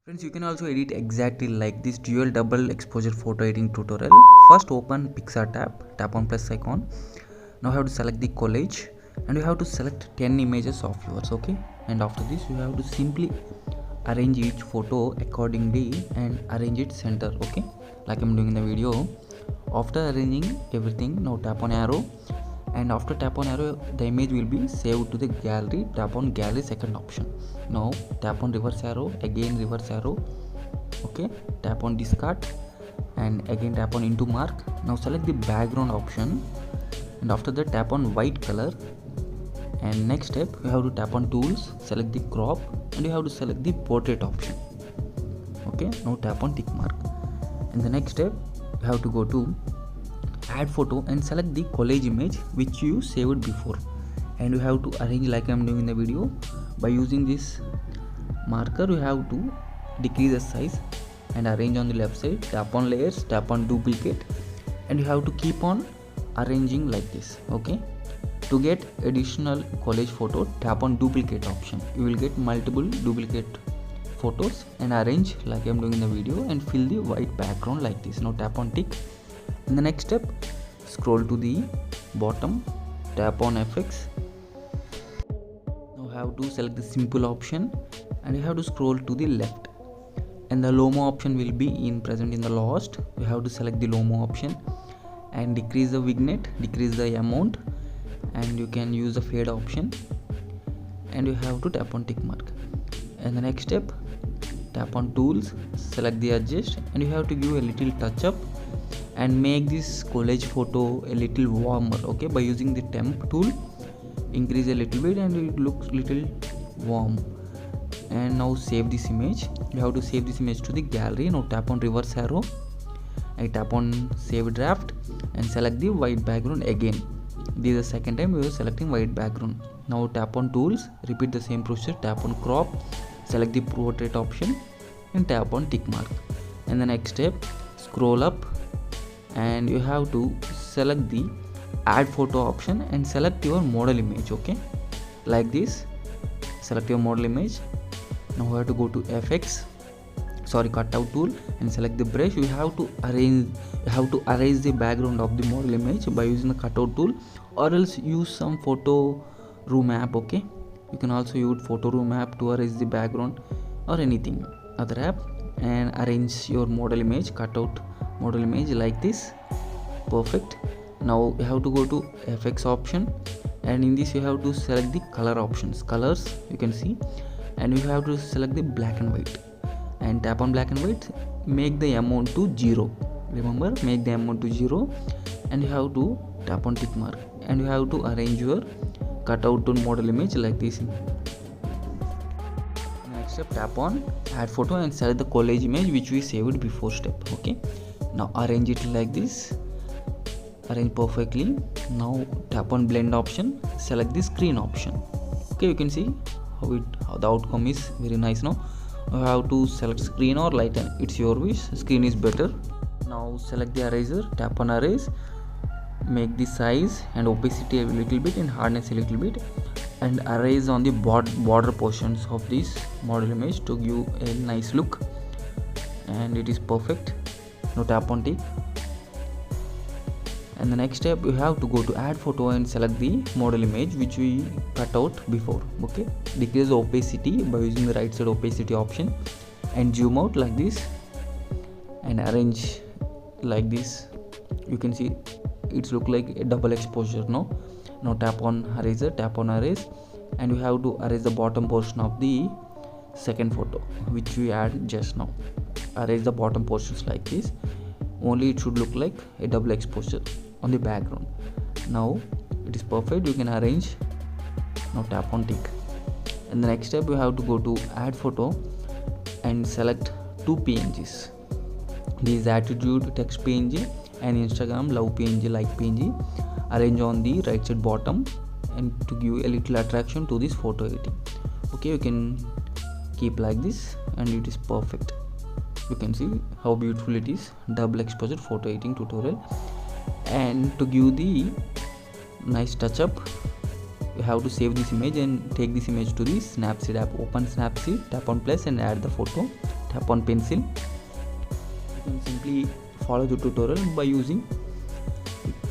Friends, you can also edit exactly like this dual double exposure photo editing tutorial. First open Picsart tab, tap on plus icon. Now you have to select the collage and you have to select 10 images of yours, okay? And after this you have to simply arrange each photo accordingly and arrange it center, okay? Like I'm doing in the video. After arranging everything, now tap on arrow, and after tap on arrow the image will be saved to the gallery. Tap on gallery, second option. Now tap on reverse arrow, again reverse arrow, okay? Tap on discard and again tap on into mark. Now select the background option and after that tap on white color, and next step you have to tap on tools, select the crop and you have to select the portrait option, okay? Now tap on tick mark, and the next step you have to go to add photo and select the collage image which you saved before, and you have to arrange like I am doing in the video. By using this marker you have to decrease the size and arrange on the left side. Tap on layers, tap on duplicate, and you have to keep on arranging like this, okay? To get additional collage photo, tap on duplicate option. You will get multiple duplicate photos and arrange like I am doing in the video and fill the white background like this. Now tap on tick. In the next step, scroll to the bottom, tap on FX. Now you have to select the simple option and you have to scroll to the left, and the lomo option will be present in the last. You have to select the lomo option and decrease the vignette, decrease the amount, and you can use the fade option, and you have to tap on tick mark. And the next step, tap on tools, select the adjust, and you have to give a little touch up and make this collage photo a little warmer, okay? By using the temp tool, increase a little bit and it looks little warm. And now save this image. You have to save this image to the gallery. Now tap on reverse arrow, I tap on save draft and select the white background again. This is the second time we are selecting white background. Now tap on tools, repeat the same procedure, tap on crop, select the portrait option and tap on tick mark. And the next step, scroll up and you have to select the add photo option and select your model image, okay? Like this, select your model image. Now you have to go to cutout tool and select the brush. You have to erase the background of the model image by using the cutout tool, or else use some photo room app, okay? You can also use photo room app to erase the background or anything other app, and arrange your model image, cutout model image like this. Perfect. Now you have to go to FX option, and in this you have to select the color options, colors you can see, and you have to select the black and white and tap on black and white. Make the amount to 0, remember, make the amount to 0, and you have to tap on tick mark, and you have to arrange your cutout to model image like this. Next step, tap on add photo and select the collage image which we saved before step, okay? Now arrange it like this, arrange perfectly. Now tap on blend option, select the screen option, okay? You can see how the outcome is very nice. Now you have to select screen or lighten, it's your wish, screen is better. Now select the eraser, tap on erase, make the size and opacity a little bit and hardness a little bit, and erase on the border portions of this model image to give a nice look, and it is perfect. Now tap on tick, and the next step you have to go to add photo and select the model image which we cut out before, okay? Decrease the opacity by using the right side opacity option and zoom out like this and arrange like this. You can see it's look like a double exposure. Now tap on eraser, tap on erase, and you have to erase the bottom portion of the second photo which we add just now. Erase the bottom portions like this, only it should look like a double exposure on the background. Now it is perfect, you can arrange. Now tap on tick, and the next step you have to go to add photo and select 2 PNGs. This is attitude text PNG and Instagram love PNG like PNG. Arrange on the right side bottom and to give a little attraction to this photo editing, okay? You can keep like this and it is perfect. You can see how beautiful it is, double exposure photo editing tutorial. And to give the nice touch up, you have to save this image and take this image to the Snapseed app. Open Snapseed, tap on plus and add the photo. tap on pencil. You can simply follow the tutorial by using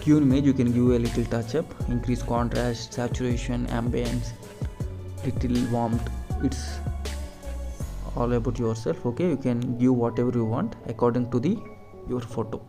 Q image. You can give a little touch up, increase contrast, saturation, ambience, little warmth. It's all about yourself. Okay, you can give whatever you want according to your photo.